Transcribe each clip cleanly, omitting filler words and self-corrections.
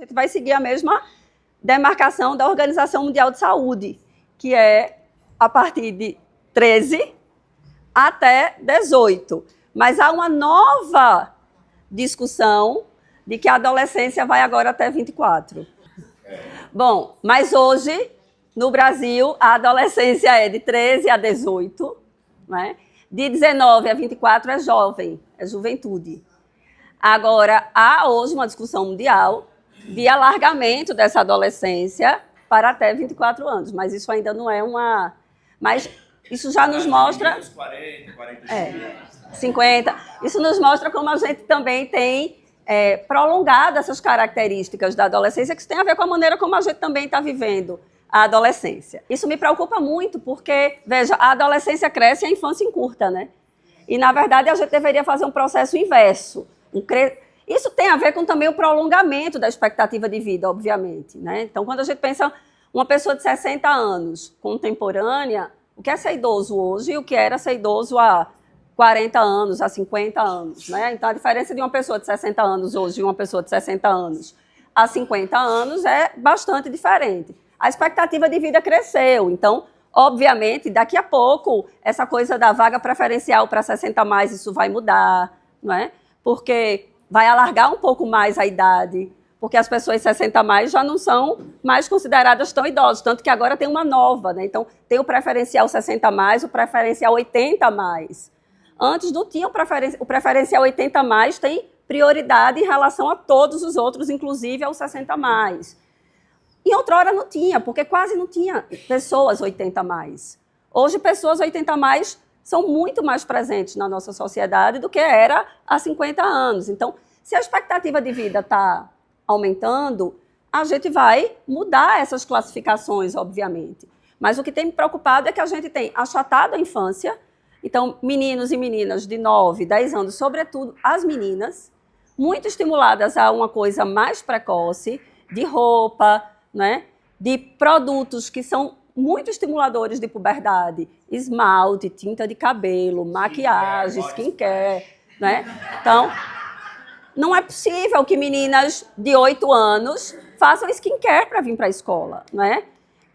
A gente vai seguir a mesma demarcação da Organização Mundial de Saúde, que é a partir de 13 até 18. Mas há uma nova discussão de que a adolescência vai agora até 24. Bom, mas hoje, no Brasil, a adolescência é de 13 a 18, né? De 19 a 24 é jovem, é juventude. Agora, há hoje uma discussão mundial de alargamento dessa adolescência para até 24 anos, mas isso ainda não é uma... Mas isso já nos mostra... 40, 50. Isso nos mostra como a gente também tem prolongado essas características da adolescência, que isso tem a ver com a maneira como a gente também está vivendo a adolescência. Isso me preocupa muito, porque, veja, a adolescência cresce e a infância encurta, né? E, na verdade, a gente deveria fazer um processo inverso. Isso tem a ver com também o prolongamento da expectativa de vida, obviamente, né? Então, quando a gente pensa uma pessoa de 60 anos contemporânea, o que é ser idoso hoje e o que era ser idoso há 40 anos, há 50 anos, né? Então, a diferença de uma pessoa de 60 anos hoje e uma pessoa de 60 anos há 50 anos é bastante diferente. A expectativa de vida cresceu, então, obviamente, daqui a pouco, essa coisa da vaga preferencial para 60 mais, isso vai mudar, não é? Porque vai alargar um pouco mais a idade, porque as pessoas 60 mais já não são mais consideradas tão idosas, tanto que agora tem uma nova, né? Então, tem o preferencial 60 mais, o preferencial 80 mais. Antes não tinha o preferencial 80 mais, tem prioridade em relação a todos os outros, inclusive aos 60 mais. E outrora não tinha, porque quase não tinha pessoas 80 mais. Hoje, pessoas 80 mais são muito mais presentes na nossa sociedade do que era há 50 anos. Então, se a expectativa de vida está aumentando, a gente vai mudar essas classificações, obviamente. Mas o que tem me preocupado é que a gente tem achatado a infância. Então, meninos e meninas de 9, 10 anos, sobretudo as meninas, muito estimuladas a uma coisa mais precoce, de roupa, né? De produtos que são muito estimuladores de puberdade, esmalte, tinta de cabelo, maquiagem, skincare, né? Então, não é possível que meninas de 8 anos façam skincare para vir para a escola, né?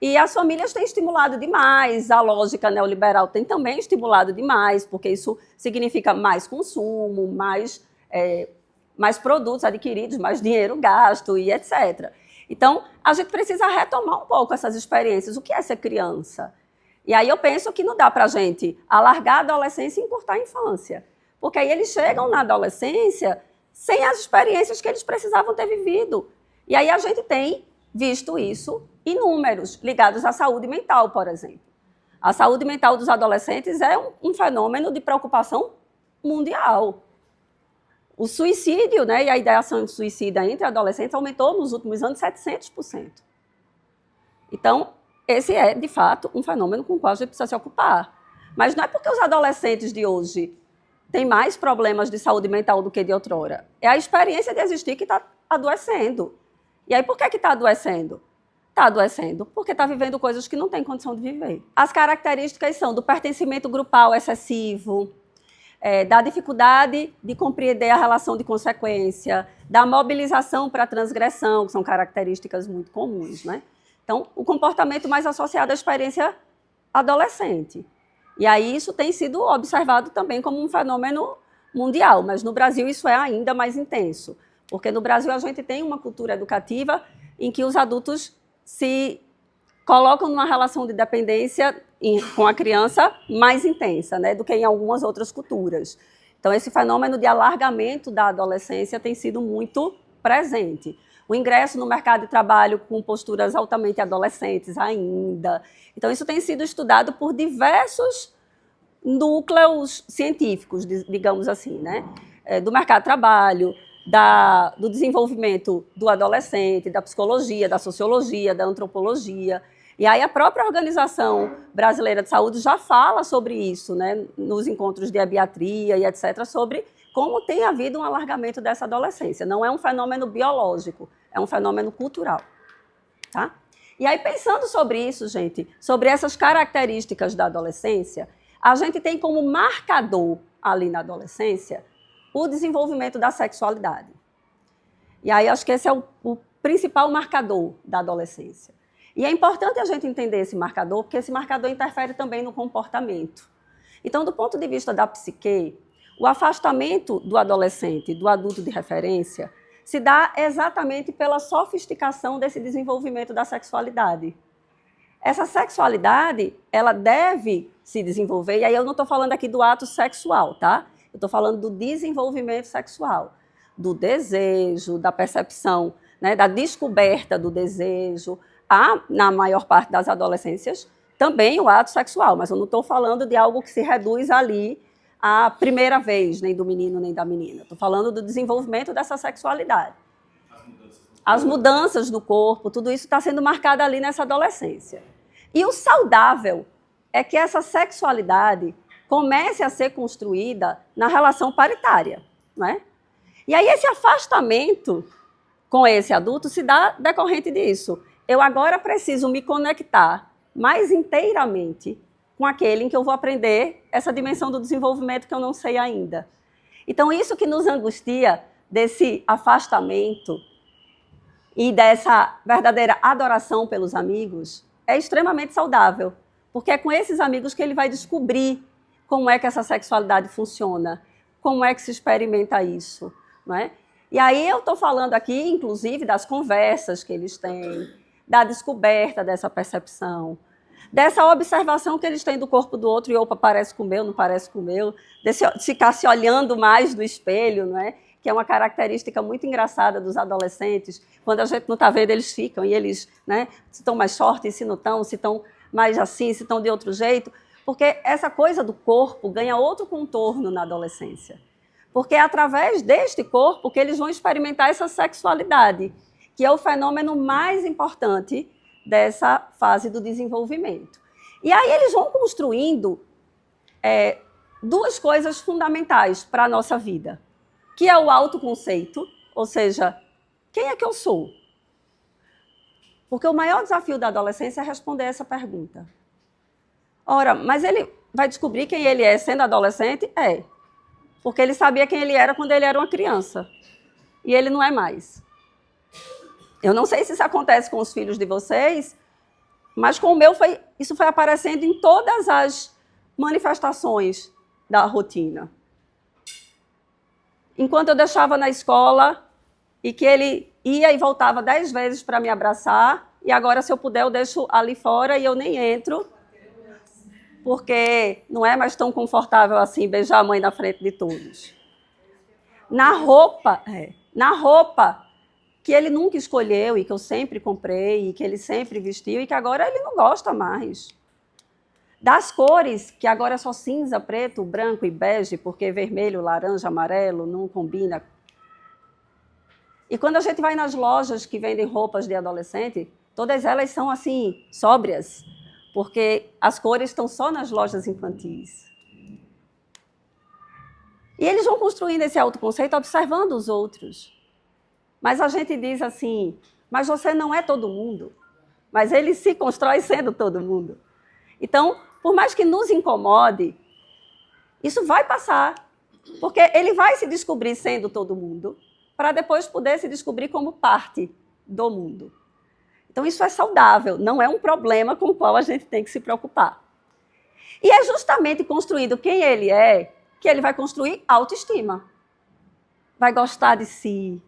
E as famílias têm estimulado demais, a lógica neoliberal tem também estimulado demais, porque isso significa mais consumo, mais produtos adquiridos, mais dinheiro gasto e etc. Então, a gente precisa retomar um pouco essas experiências. O que é ser criança? E aí eu penso que não dá para a gente alargar a adolescência e encurtar a infância. Porque aí eles chegam na adolescência sem as experiências que eles precisavam ter vivido. E aí a gente tem visto isso em números ligados à saúde mental, por exemplo. A saúde mental dos adolescentes é um fenômeno de preocupação mundial. O suicídio, né, e a ideação de suicídio entre adolescentes aumentou nos últimos anos 700%. Então, esse é, de fato, um fenômeno com o qual a gente precisa se ocupar. Mas não é porque os adolescentes de hoje têm mais problemas de saúde mental do que de outrora. É a experiência de existir que está adoecendo. E aí, por que está adoecendo? Está adoecendo porque está vivendo coisas que não tem condição de viver. As características são do pertencimento grupal excessivo, da dificuldade de compreender a relação de consequência, da mobilização para a transgressão, que são características muito comuns, né? Então, o comportamento mais associado à experiência adolescente. E aí isso tem sido observado também como um fenômeno mundial, mas no Brasil isso é ainda mais intenso, porque no Brasil a gente tem uma cultura educativa em que os adultos se colocam numa relação de dependência com a criança mais intensa, né, do que em algumas outras culturas. Então, esse fenômeno de alargamento da adolescência tem sido muito presente. O ingresso no mercado de trabalho com posturas altamente adolescentes ainda. Então, isso tem sido estudado por diversos núcleos científicos, digamos assim, né? Do mercado de trabalho, do desenvolvimento do adolescente, da psicologia, da sociologia, da antropologia. E aí a própria Organização Brasileira de Saúde já fala sobre isso, né, nos encontros de ebiatria e etc., sobre como tem havido um alargamento dessa adolescência. Não é um fenômeno biológico, é um fenômeno cultural. Tá? E aí, pensando sobre isso, gente, sobre essas características da adolescência, a gente tem como marcador ali na adolescência o desenvolvimento da sexualidade. E aí acho que esse é o principal marcador da adolescência. E é importante a gente entender esse marcador, porque esse marcador interfere também no comportamento. Então, do ponto de vista da psique, o afastamento do adolescente e do adulto de referência se dá exatamente pela sofisticação desse desenvolvimento da sexualidade. Essa sexualidade, ela deve se desenvolver, e aí eu não estou falando aqui do ato sexual, tá? Eu estou falando do desenvolvimento sexual, do desejo, da percepção, né, da descoberta do desejo. Há, na maior parte das adolescências, também o ato sexual, mas eu não estou falando de algo que se reduz ali à primeira vez, nem do menino nem da menina. Estou falando do desenvolvimento dessa sexualidade. As mudanças do corpo, tudo isso está sendo marcado ali nessa adolescência. E o saudável é que essa sexualidade comece a ser construída na relação paritária, né? E aí esse afastamento com esse adulto se dá decorrente disso. Eu agora preciso me conectar mais inteiramente com aquele em que eu vou aprender essa dimensão do desenvolvimento que eu não sei ainda. Então, isso que nos angustia desse afastamento e dessa verdadeira adoração pelos amigos é extremamente saudável, porque é com esses amigos que ele vai descobrir como é que essa sexualidade funciona, como é que se experimenta isso, não é? E aí eu estou falando aqui, inclusive, das conversas que eles têm, da descoberta dessa percepção, dessa observação que eles têm do corpo do outro, e opa, parece com o meu, não parece com o meu, de ficar se olhando mais do espelho, não é? Que é uma característica muito engraçada dos adolescentes. Quando a gente não está vendo, eles ficam, e eles, né, se estão mais fortes, se não estão, se estão mais assim, se estão de outro jeito, porque essa coisa do corpo ganha outro contorno na adolescência. Porque é através deste corpo que eles vão experimentar essa sexualidade, que é o fenômeno mais importante dessa fase do desenvolvimento. E aí eles vão construindo duas coisas fundamentais para a nossa vida, que é o autoconceito, ou seja, quem é que eu sou? Porque o maior desafio da adolescência é responder essa pergunta. Ora, mas ele vai descobrir quem ele é sendo adolescente? É. Porque ele sabia quem ele era quando ele era uma criança. E ele não é mais. Eu não sei se isso acontece com os filhos de vocês, mas com o meu isso foi aparecendo em todas as manifestações da rotina. Enquanto eu deixava na escola e que ele ia e voltava 10 vezes para me abraçar, e agora, se eu puder, eu deixo ali fora e eu nem entro, porque não é mais tão confortável assim beijar a mãe na frente de todos. Na roupa que ele nunca escolheu e que eu sempre comprei e que ele sempre vestiu e que agora ele não gosta mais. Das cores, que agora é só cinza, preto, branco e bege, porque vermelho, laranja, amarelo não combina. E quando a gente vai nas lojas que vendem roupas de adolescente, todas elas são assim, sóbrias, porque as cores estão só nas lojas infantis. E eles vão construindo esse autoconceito observando os outros. Mas a gente diz assim, mas você não é todo mundo. Mas ele se constrói sendo todo mundo. Então, por mais que nos incomode, isso vai passar. Porque ele vai se descobrir sendo todo mundo, para depois poder se descobrir como parte do mundo. Então, isso é saudável, não é um problema com o qual a gente tem que se preocupar. E é justamente construindo quem ele é que ele vai construir autoestima. Vai gostar de si,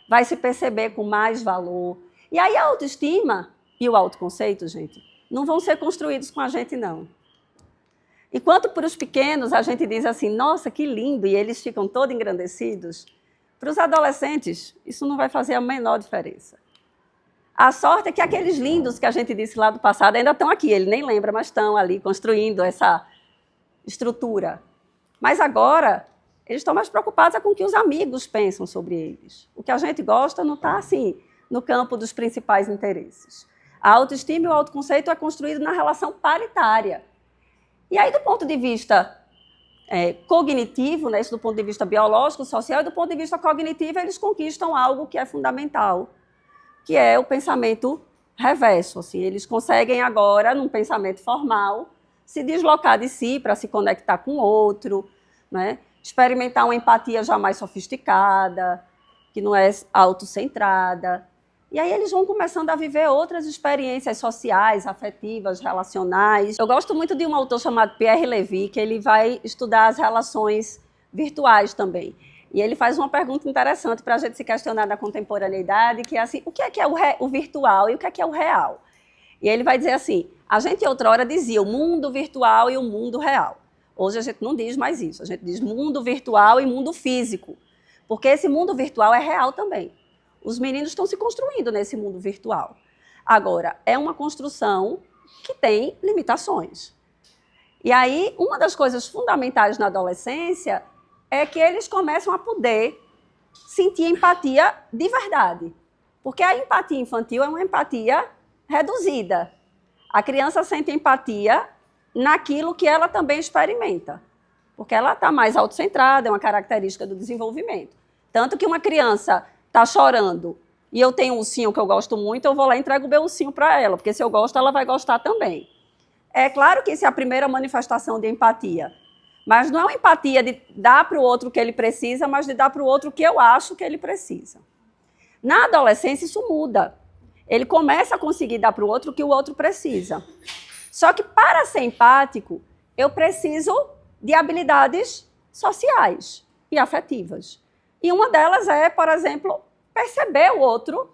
vai se perceber com mais valor. E aí a autoestima e o autoconceito, gente, não vão ser construídos com a gente, não. Enquanto para os pequenos a gente diz assim, nossa, que lindo, e eles ficam todos engrandecidos, para os adolescentes isso não vai fazer a menor diferença. A sorte é que aqueles lindos que a gente disse lá do passado ainda estão aqui, ele nem lembra, mas estão ali construindo essa estrutura. Mas agora, eles estão mais preocupados com o que os amigos pensam sobre eles. O que a gente gosta não está assim, no campo dos principais interesses. A autoestima e o autoconceito é construído na relação paritária. E aí, do ponto de vista cognitivo, né, isso do ponto de vista biológico, social, e do ponto de vista cognitivo, eles conquistam algo que é fundamental, que é o pensamento reverso. Assim, eles conseguem agora, num pensamento formal, se deslocar de si para se conectar com o outro, né? Experimentar uma empatia já mais sofisticada, que não é autocentrada. E aí eles vão começando a viver outras experiências sociais, afetivas, relacionais. Eu gosto muito de um autor chamado Pierre Levy, que ele vai estudar as relações virtuais também. E ele faz uma pergunta interessante para a gente se questionar na contemporaneidade, que é assim, o que é o virtual e o que é o real? E ele vai dizer assim, a gente outrora dizia o mundo virtual e o mundo real. Hoje a gente não diz mais isso, a gente diz mundo virtual e mundo físico, porque esse mundo virtual é real também. Os meninos estão se construindo nesse mundo virtual. Agora, é uma construção que tem limitações. E aí, uma das coisas fundamentais na adolescência é que eles começam a poder sentir empatia de verdade. Porque a empatia infantil é uma empatia reduzida. A criança sente empatia naquilo que ela também experimenta. Porque ela está mais autocentrada, é uma característica do desenvolvimento. Tanto que uma criança está chorando e eu tenho um ursinho que eu gosto muito, eu vou lá e entrego o meu ursinho para ela, porque se eu gosto, ela vai gostar também. É claro que isso é a primeira manifestação de empatia, mas não é uma empatia de dar para o outro o que ele precisa, mas de dar para o outro o que eu acho que ele precisa. Na adolescência, isso muda. Ele começa a conseguir dar para o outro o que o outro precisa. Só que, para ser empático, eu preciso de habilidades sociais e afetivas. E uma delas é, por exemplo, perceber o outro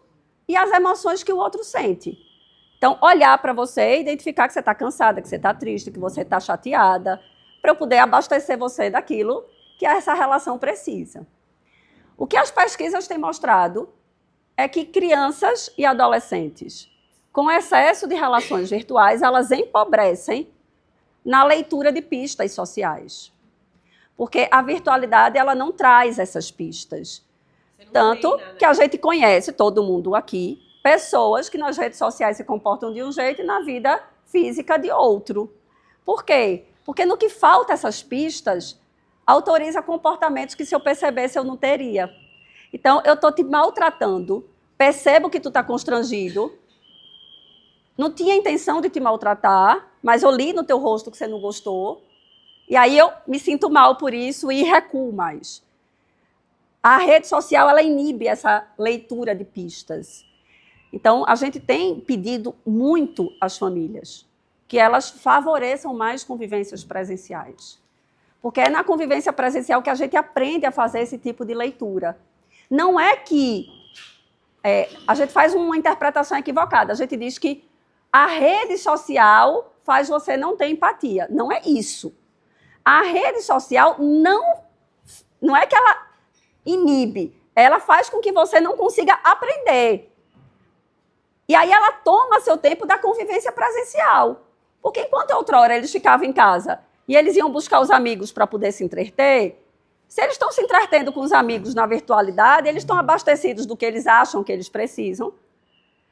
e as emoções que o outro sente. Então, olhar para você e identificar que você está cansada, que você está triste, que você está chateada, para eu poder abastecer você daquilo que essa relação precisa. O que as pesquisas têm mostrado é que crianças e adolescentes com excesso de relações virtuais, elas empobrecem na leitura de pistas sociais. Porque a virtualidade ela não traz essas pistas. Tanto que a gente conhece, todo mundo aqui, pessoas que nas redes sociais se comportam de um jeito e na vida física de outro. Por quê? Porque no que falta essas pistas, autoriza comportamentos que se eu percebesse eu não teria. Então, eu estou te maltratando, percebo que tu está constrangido, não tinha intenção de te maltratar, mas eu li no teu rosto que você não gostou, e aí eu me sinto mal por isso e recuo mais. A rede social, ela inibe essa leitura de pistas. Então, a gente tem pedido muito às famílias que elas favoreçam mais convivências presenciais. Porque é na convivência presencial que a gente aprende a fazer esse tipo de leitura. Não é que a gente faz uma interpretação equivocada. A gente diz que a rede social faz você não ter empatia. Não é isso. A rede social não é que ela inibe, ela faz com que você não consiga aprender. E aí ela toma seu tempo da convivência presencial. Porque enquanto outrora eles ficavam em casa e eles iam buscar os amigos para poder se entreter, se eles estão se entretendo com os amigos na virtualidade, eles estão abastecidos do que eles acham que eles precisam,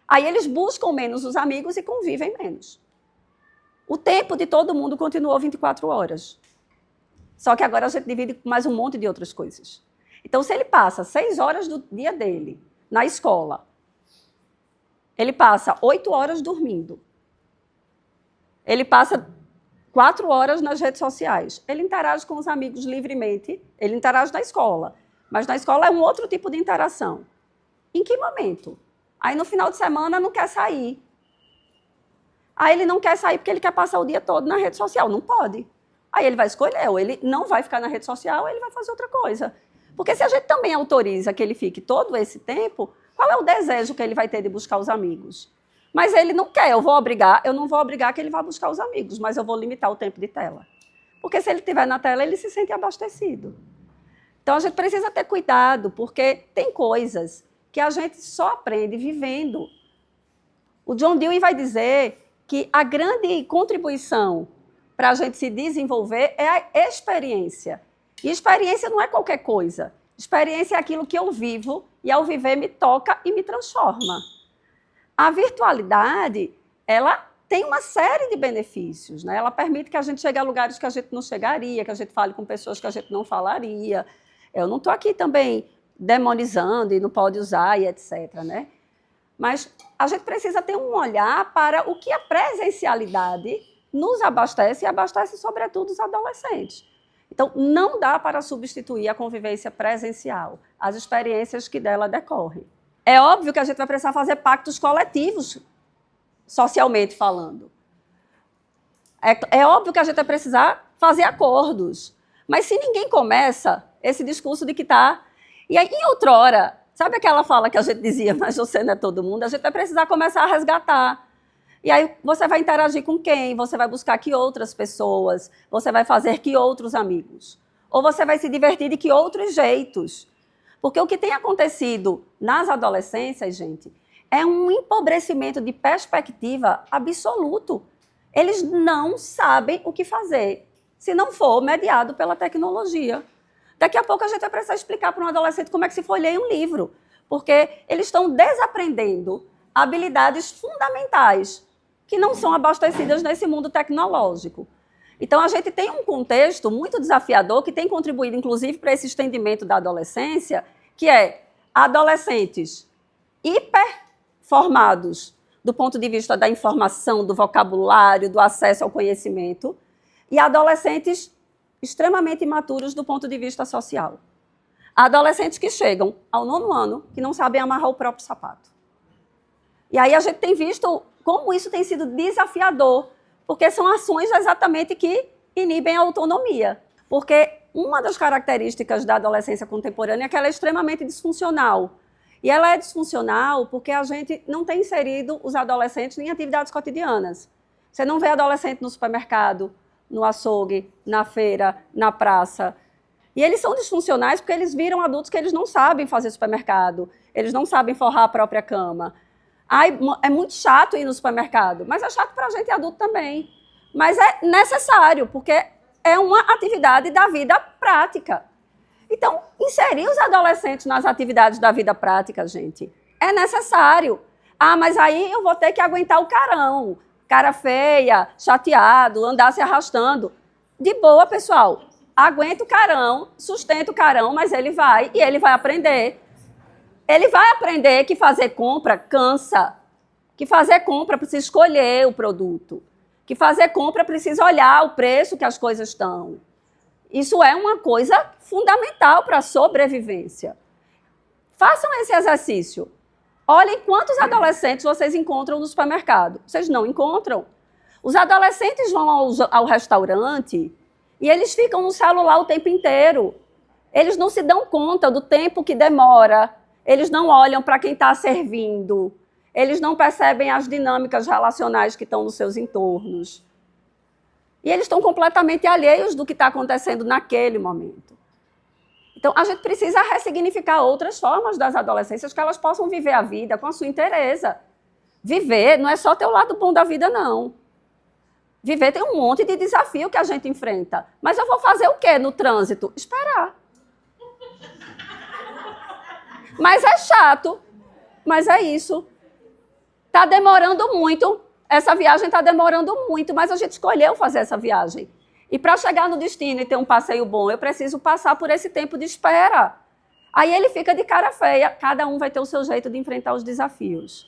aí eles buscam menos os amigos e convivem menos. O tempo de todo mundo continuou 24 horas. Só que agora a gente divide com mais um monte de outras coisas. Então, se ele passa 6 horas do dia dele na escola, ele passa 8 horas dormindo, ele passa 4 horas nas redes sociais, ele interage com os amigos livremente, ele interage na escola, mas na escola é um outro tipo de interação. Em que momento? Aí no final de semana não quer sair. Aí ele não quer sair porque ele quer passar o dia todo na rede social. Não pode. Aí ele vai escolher, ou ele não vai ficar na rede social, ou ele vai fazer outra coisa. Porque se a gente também autoriza que ele fique todo esse tempo, qual é o desejo que ele vai ter de buscar os amigos? Mas ele não quer, eu não vou obrigar que ele vá buscar os amigos, mas eu vou limitar o tempo de tela. Porque se ele estiver na tela, ele se sente abastecido. Então a gente precisa ter cuidado, porque tem coisas que a gente só aprende vivendo. O John Dewey vai dizer que a grande contribuição para a gente se desenvolver é a experiência. E experiência não é qualquer coisa. Experiência é aquilo que eu vivo e, ao viver, me toca e me transforma. A virtualidade, ela tem uma série de benefícios, né? Ela permite que a gente chegue a lugares que a gente não chegaria, que a gente fale com pessoas que a gente não falaria. Eu não estou aqui também demonizando e não pode usar e etc., né? Mas a gente precisa ter um olhar para o que a presencialidade nos abastece e abastece, sobretudo, os adolescentes. Então, não dá para substituir a convivência presencial, as experiências que dela decorrem. É óbvio que a gente vai precisar fazer pactos coletivos, socialmente falando. É óbvio que a gente vai precisar fazer acordos. Mas se ninguém começa esse discurso de que está... E aí, em outrora, sabe aquela fala que a gente dizia, mas você não é todo mundo? A gente vai precisar começar a resgatar. E aí você vai interagir com quem? Você vai buscar que outras pessoas? Você vai fazer que outros amigos? Ou você vai se divertir de que outros jeitos? Porque o que tem acontecido nas adolescências, gente, é um empobrecimento de perspectiva absoluto. Eles não sabem o que fazer se não for mediado pela tecnologia. Daqui a pouco a gente vai precisar explicar para um adolescente como é que se folheia um livro, porque eles estão desaprendendo habilidades fundamentais que não são abastecidas nesse mundo tecnológico. Então, a gente tem um contexto muito desafiador que tem contribuído, inclusive, para esse estendimento da adolescência, que é adolescentes hiperformados do ponto de vista da informação, do vocabulário, do acesso ao conhecimento, e adolescentes extremamente imaturos do ponto de vista social. Adolescentes que chegam ao 9º ano que não sabem amarrar o próprio sapato. E aí a gente tem visto como isso tem sido desafiador, porque são ações exatamente que inibem a autonomia. Porque uma das características da adolescência contemporânea é que ela é extremamente disfuncional. E ela é disfuncional porque a gente não tem inserido os adolescentes em atividades cotidianas. Você não vê adolescente no supermercado, no açougue, na feira, na praça. E eles são disfuncionais porque eles viram adultos que eles não sabem fazer supermercado, eles não sabem forrar a própria cama. Ai, é muito chato ir no supermercado, mas é chato para a gente adulto também. Mas é necessário, porque é uma atividade da vida prática. Então, inserir os adolescentes nas atividades da vida prática, gente, é necessário. Ah, mas aí eu vou ter que aguentar o carão. Cara feia, chateado, andar se arrastando. De boa, pessoal. Aguenta o carão, sustenta o carão, mas ele vai e ele vai aprender. Ele vai aprender que fazer compra cansa, que fazer compra precisa escolher o produto, que fazer compra precisa olhar o preço que as coisas estão. Isso é uma coisa fundamental para a sobrevivência. Façam esse exercício. Olhem quantos adolescentes vocês encontram no supermercado. Vocês não encontram. Os adolescentes vão ao restaurante e eles ficam no celular o tempo inteiro. Eles não se dão conta do tempo que demora. Eles não olham para quem está servindo. Eles não percebem as dinâmicas relacionais que estão nos seus entornos. E eles estão completamente alheios do que está acontecendo naquele momento. Então, a gente precisa ressignificar outras formas das adolescências que elas possam viver a vida com a sua inteireza. Viver não é só ter o lado bom da vida, não. Viver tem um monte de desafio que a gente enfrenta. Mas eu vou fazer o quê no trânsito? Esperar. Mas é chato. Mas é isso. Está demorando muito. Essa viagem está demorando muito, mas a gente escolheu fazer essa viagem. E para chegar no destino e ter um passeio bom, eu preciso passar por esse tempo de espera. Aí ele fica de cara feia, cada um vai ter o seu jeito de enfrentar os desafios.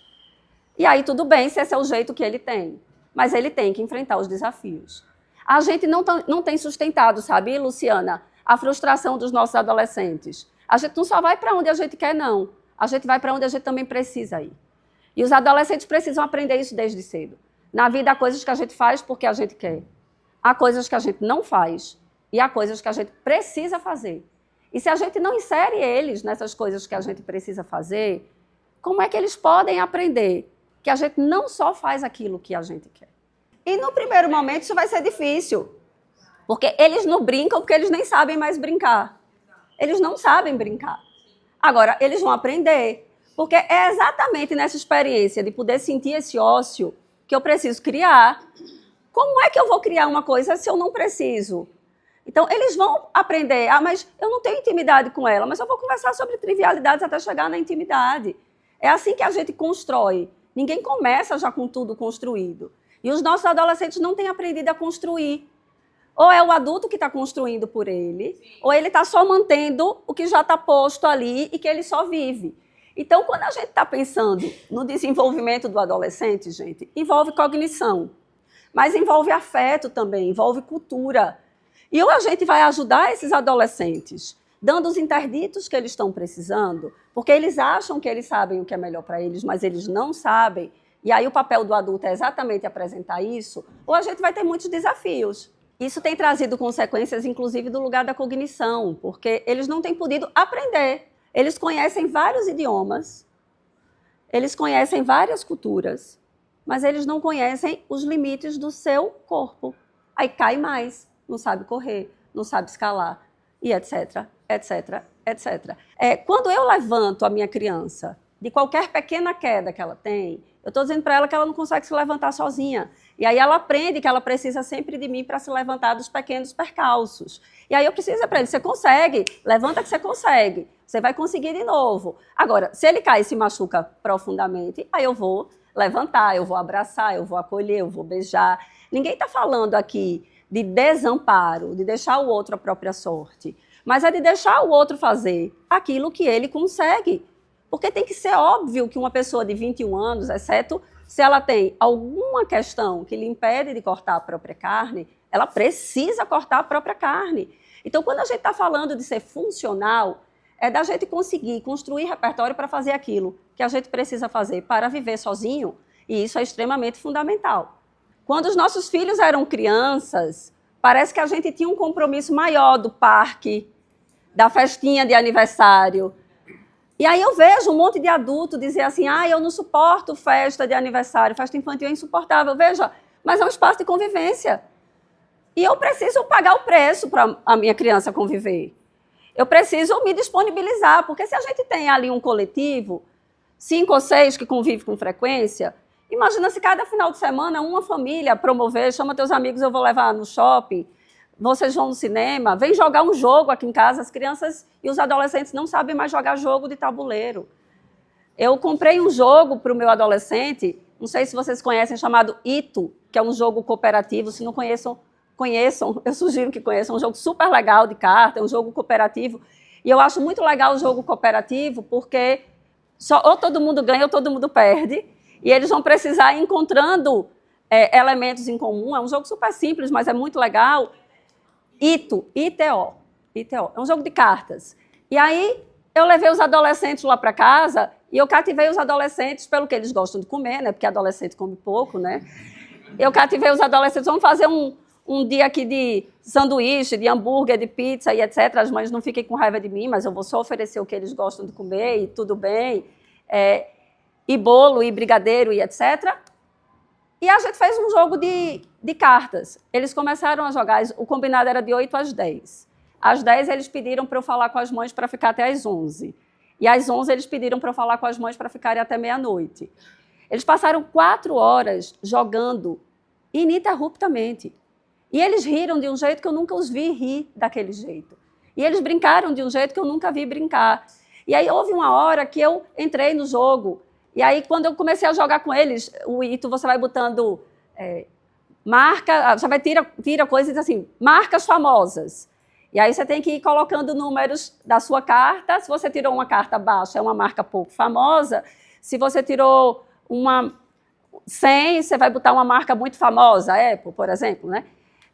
E aí tudo bem se esse é o jeito que ele tem, mas ele tem que enfrentar os desafios. A gente não tem sustentado, sabe, Luciana, a frustração dos nossos adolescentes. A gente não só vai para onde a gente quer, não. A gente vai para onde a gente também precisa ir. E os adolescentes precisam aprender isso desde cedo. Na vida há coisas que a gente faz porque a gente quer. Há coisas que a gente não faz e há coisas que a gente precisa fazer. E se a gente não insere eles nessas coisas que a gente precisa fazer, como é que eles podem aprender que a gente não só faz aquilo que a gente quer? E no primeiro momento isso vai ser difícil, porque eles não brincam porque eles nem sabem mais brincar. Eles não sabem brincar. Agora, eles vão aprender, porque é exatamente nessa experiência de poder sentir esse ócio que eu preciso criar. Como é que eu vou criar uma coisa se eu não preciso? Então, eles vão aprender. Ah, mas eu não tenho intimidade com ela, mas eu vou conversar sobre trivialidades até chegar na intimidade. É assim que a gente constrói. Ninguém começa já com tudo construído. E os nossos adolescentes não têm aprendido a construir. Ou é o adulto que está construindo por ele, ou ele está só mantendo o que já está posto ali e que ele só vive. Então, quando a gente está pensando no desenvolvimento do adolescente, gente, envolve cognição. Mas envolve afeto também, envolve cultura. E ou a gente vai ajudar esses adolescentes, dando os interditos que eles estão precisando, porque eles acham que eles sabem o que é melhor para eles, mas eles não sabem, e aí o papel do adulto é exatamente apresentar isso, ou a gente vai ter muitos desafios. Isso tem trazido consequências, inclusive, do lugar da cognição, porque eles não têm podido aprender. Eles conhecem vários idiomas, eles conhecem várias culturas, mas eles não conhecem os limites do seu corpo. Aí cai mais, não sabe correr, não sabe escalar, e etc, etc, etc. Quando eu levanto a minha criança de qualquer pequena queda que ela tem, eu estou dizendo para ela que ela não consegue se levantar sozinha. E aí ela aprende que ela precisa sempre de mim para se levantar dos pequenos percalços. E aí eu preciso dizer para ele, você consegue, levanta que você consegue, você vai conseguir de novo. Agora, se ele cai e se machuca profundamente, aí eu vou levantar, eu vou abraçar, eu vou acolher, eu vou beijar. Ninguém está falando aqui de desamparo, de deixar o outro à própria sorte, mas é de deixar o outro fazer aquilo que ele consegue. Porque tem que ser óbvio que uma pessoa de 21 anos, exceto se ela tem alguma questão que lhe impede de cortar a própria carne, ela precisa cortar a própria carne. Então, quando a gente está falando de ser funcional, é da gente conseguir construir repertório para fazer aquilo que a gente precisa fazer para viver sozinho, e isso é extremamente fundamental. Quando os nossos filhos eram crianças, parece que a gente tinha um compromisso maior do parque, da festinha de aniversário. E aí eu vejo um monte de adulto dizer assim, eu não suporto festa de aniversário, festa infantil é insuportável. Veja, mas é um espaço de convivência. E eu preciso pagar o preço para a minha criança conviver. Eu preciso me disponibilizar, porque se a gente tem ali um coletivo, 5 ou 6 que convivem com frequência, imagina se cada final de semana uma família promover, chama teus amigos, eu vou levar no shopping, vocês vão no cinema, vem jogar um jogo aqui em casa, as crianças e os adolescentes não sabem mais jogar jogo de tabuleiro. Eu comprei um jogo para o meu adolescente, não sei se vocês conhecem, chamado Ito, que é um jogo cooperativo, se não conheçam, eu sugiro que conheçam, é um jogo super legal de carta, é um jogo cooperativo, e eu acho muito legal o jogo cooperativo, porque ou todo mundo ganha ou todo mundo perde, e eles vão precisar ir encontrando elementos em comum, é um jogo super simples, mas é muito legal. Ito, I-T-O. É um jogo de cartas. E aí eu levei os adolescentes lá para casa e eu cativei os adolescentes pelo que eles gostam de comer, né? Porque adolescente come pouco, né? Eu cativei os adolescentes, vamos fazer um dia aqui de sanduíche, de hambúrguer, de pizza e etc. As mães não fiquem com raiva de mim, mas eu vou só oferecer o que eles gostam de comer e tudo bem. E bolo, e brigadeiro e etc. E a gente fez um jogo de cartas. Eles começaram a jogar, o combinado era de 8 às 10. Às 10 eles pediram para eu falar com as mães para ficar até às 11. E às 11 eles pediram para eu falar com as mães para ficarem até meia-noite. Eles passaram 4 horas jogando ininterruptamente. E eles riram de um jeito que eu nunca os vi rir daquele jeito. E eles brincaram de um jeito que eu nunca vi brincar. E aí houve uma hora que eu entrei no jogo. E aí, quando eu comecei a jogar com eles, o Ito, você vai botando marca, você vai tira coisas assim, marcas famosas. E aí você tem que ir colocando números da sua carta. Se você tirou uma carta baixa, é uma marca pouco famosa. Se você tirou uma 100, você vai botar uma marca muito famosa, Apple, por exemplo, né?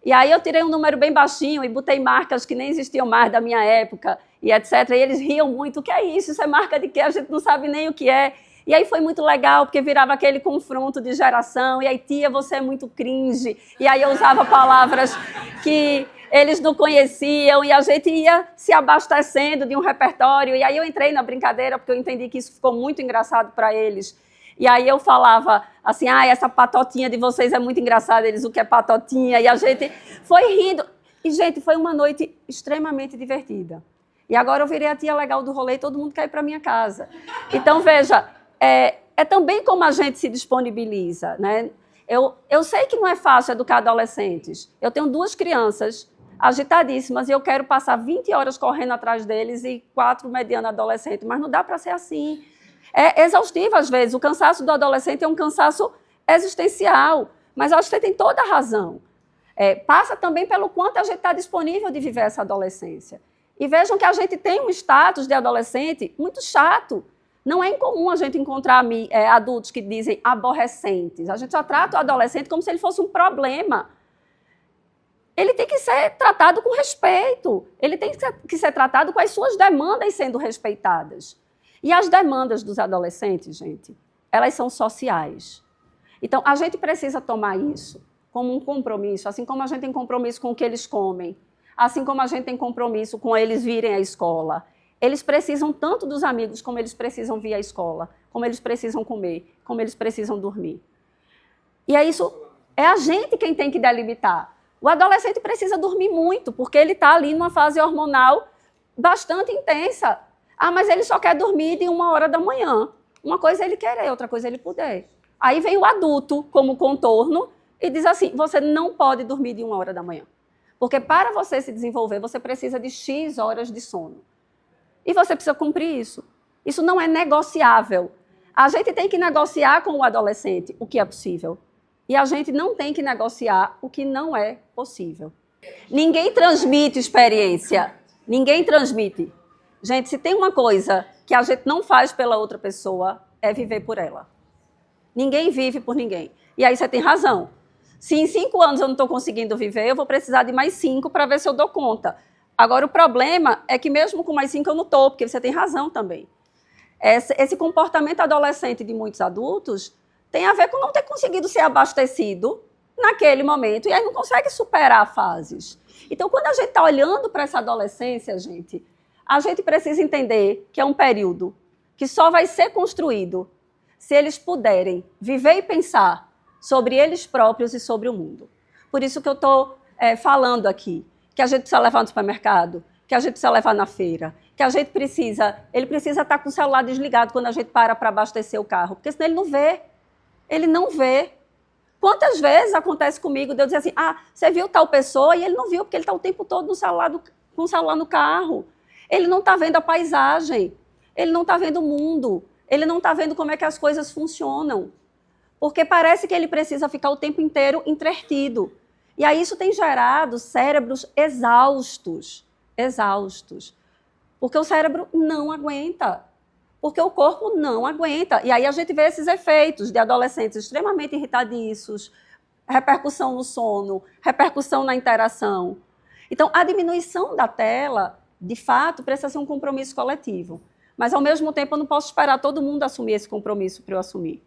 E aí eu tirei um número bem baixinho e botei marcas que nem existiam mais da minha época, e etc. E eles riam muito. O que é isso? Isso é marca de quê? A gente não sabe nem o que é. E aí foi muito legal, porque virava aquele confronto de geração, e aí, tia, você é muito cringe. E aí eu usava palavras que eles não conheciam, e a gente ia se abastecendo de um repertório. E aí eu entrei na brincadeira, porque eu entendi que isso ficou muito engraçado para eles. E aí eu falava assim, essa patotinha de vocês é muito engraçada, eles, o que é patotinha? E a gente foi rindo. E, gente, foi uma noite extremamente divertida. E agora eu virei a tia legal do rolê e todo mundo quer ir para minha casa. Então, veja, é também como a gente se disponibiliza, né? Eu sei que não é fácil educar adolescentes. Eu tenho 2 crianças agitadíssimas e eu quero passar 20 horas correndo atrás deles e 4 medianos adolescentes, mas não dá para ser assim. É exaustivo, às vezes. O cansaço do adolescente é um cansaço existencial, mas eu acho que você tem toda a razão. Passa também pelo quanto a gente está disponível de viver essa adolescência. E vejam que a gente tem um status de adolescente muito chato. Não é incomum a gente encontrar adultos que dizem aborrecentes. A gente só trata o adolescente como se ele fosse um problema. ele tem que ser tratado com respeito, ele tem que ser tratado com as suas demandas sendo respeitadas. E as demandas dos adolescentes, gente, elas são sociais. Então, a gente precisa tomar isso como um compromisso, assim como a gente tem compromisso com o que eles comem, assim como a gente tem compromisso com eles virem à escola. Eles precisam tanto dos amigos como eles precisam vir à escola, como eles precisam comer, como eles precisam dormir. E é isso, é a gente quem tem que delimitar. O adolescente precisa dormir muito, porque ele está ali numa fase hormonal bastante intensa. Ah, mas ele só quer dormir de 1h da manhã. Uma coisa é ele querer, outra coisa é ele poder. Aí vem o adulto como contorno e diz assim, você não pode dormir de 1h da manhã. Porque para você se desenvolver, você precisa de X horas de sono. E você precisa cumprir isso. Isso não é negociável. A gente tem que negociar com o adolescente o que é possível. E a gente não tem que negociar o que não é possível. Ninguém transmite experiência. Ninguém transmite. Gente, se tem uma coisa que a gente não faz pela outra pessoa, é viver por ela. Ninguém vive por ninguém. E aí você tem razão. Se em 5 anos eu não estou conseguindo viver, eu vou precisar de mais 5 para ver se eu dou conta. Agora, o problema é que mesmo com mais 5 eu não estou, porque você tem razão também. Esse comportamento adolescente de muitos adultos tem a ver com não ter conseguido ser abastecido naquele momento, e aí não consegue superar fases. Então, quando a gente está olhando para essa adolescência, gente, a gente precisa entender que é um período que só vai ser construído se eles puderem viver e pensar sobre eles próprios e sobre o mundo. Por isso que eu estou falando aqui, que a gente precisa levar no supermercado, que a gente precisa levar na feira, que a gente precisa... Ele precisa estar com o celular desligado quando a gente para abastecer o carro, porque senão ele não vê. Ele não vê. Quantas vezes acontece comigo de eu dizer assim, você viu tal pessoa? E ele não viu, porque ele está o tempo todo com o celular no carro. Ele não está vendo a paisagem, ele não está vendo o mundo, ele não está vendo como é que as coisas funcionam. Porque parece que ele precisa ficar o tempo inteiro entretido. E aí isso tem gerado cérebros exaustos. Porque o cérebro não aguenta. Porque o corpo não aguenta. E aí a gente vê esses efeitos de adolescentes extremamente irritadiços, repercussão no sono, repercussão na interação. Então, a diminuição da tela, de fato, precisa ser um compromisso coletivo. Mas, ao mesmo tempo, eu não posso esperar todo mundo assumir esse compromisso para eu assumir.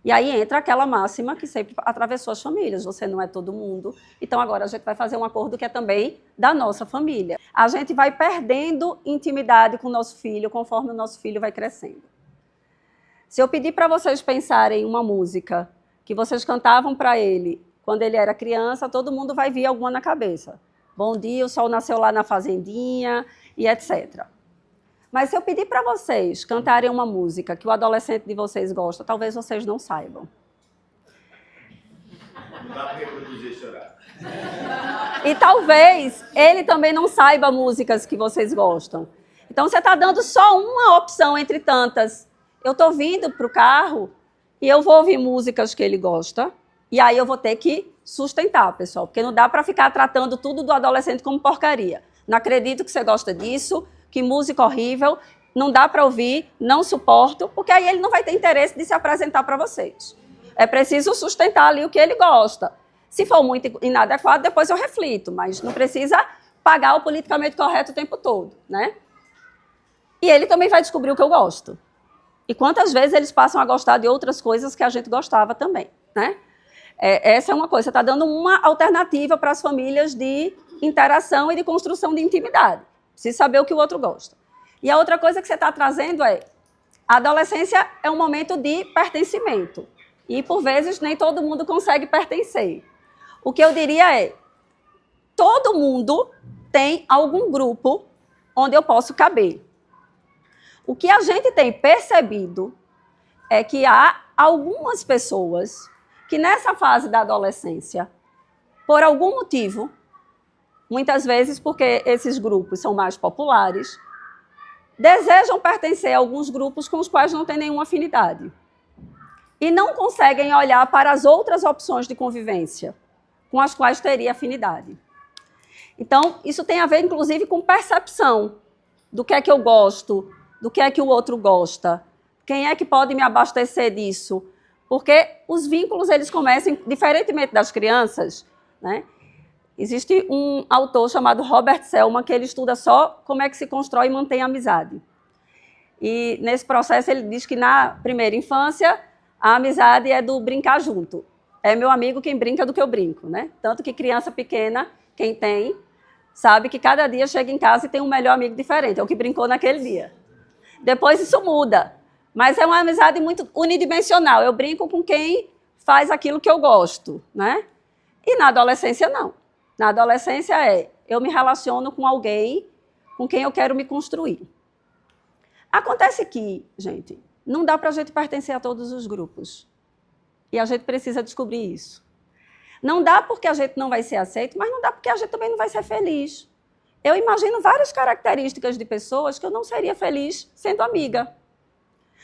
E aí entra aquela máxima que sempre atravessou as famílias, você não é todo mundo, então agora a gente vai fazer um acordo que é também da nossa família. A gente vai perdendo intimidade com o nosso filho conforme o nosso filho vai crescendo. Se eu pedir para vocês pensarem em uma música que vocês cantavam para ele quando ele era criança, todo mundo vai vir alguma na cabeça. Bom dia, o sol nasceu lá na fazendinha e etc. Mas se eu pedir para vocês cantarem uma música que o adolescente de vocês gosta, talvez vocês não saibam. Não dá para reproduzir e chorar. E talvez ele também não saiba músicas que vocês gostam. Então você está dando só uma opção entre tantas. Eu estou vindo para o carro e eu vou ouvir músicas que ele gosta, e aí eu vou ter que sustentar, pessoal, porque não dá para ficar tratando tudo do adolescente como porcaria. Não acredito que você gosta disso. Que música horrível, não dá para ouvir, não suporto, porque aí ele não vai ter interesse de se apresentar para vocês. É preciso sustentar ali o que ele gosta. Se for muito inadequado, depois eu reflito, mas não precisa pagar o politicamente correto o tempo todo, né? E ele também vai descobrir o que eu gosto. E quantas vezes eles passam a gostar de outras coisas que a gente gostava também, né? Essa é uma coisa, você está dando uma alternativa para as famílias de interação e de construção de intimidade. Precisa saber o que o outro gosta. E a outra coisa que você está trazendo a adolescência é um momento de pertencimento. E, por vezes, nem todo mundo consegue pertencer. O que eu diria é, todo mundo tem algum grupo onde eu posso caber. O que a gente tem percebido é que há algumas pessoas que, nessa fase da adolescência, por algum motivo, muitas vezes porque esses grupos são mais populares, desejam pertencer a alguns grupos com os quais não têm nenhuma afinidade. E não conseguem olhar para as outras opções de convivência com as quais teria afinidade. Então, isso tem a ver, inclusive, com percepção do que é que eu gosto, do que é que o outro gosta, quem é que pode me abastecer disso. Porque os vínculos, eles começam, diferentemente das crianças, né? Existe um autor chamado Robert Selma que ele estuda só como é que se constrói e mantém a amizade. E nesse processo ele diz que na primeira infância a amizade é do brincar junto. É meu amigo quem brinca do que eu brinco, né? Tanto que criança pequena, quem tem, sabe que cada dia chega em casa e tem um melhor amigo diferente, é o que brincou naquele dia. Depois isso muda, mas é uma amizade muito unidimensional. Eu brinco com quem faz aquilo que eu gosto, né? E na adolescência, não. Na adolescência eu me relaciono com alguém com quem eu quero me construir. Acontece que, gente, não dá para a gente pertencer a todos os grupos. E a gente precisa descobrir isso. Não dá porque a gente não vai ser aceito, mas não dá porque a gente também não vai ser feliz. Eu imagino várias características de pessoas que eu não seria feliz sendo amiga.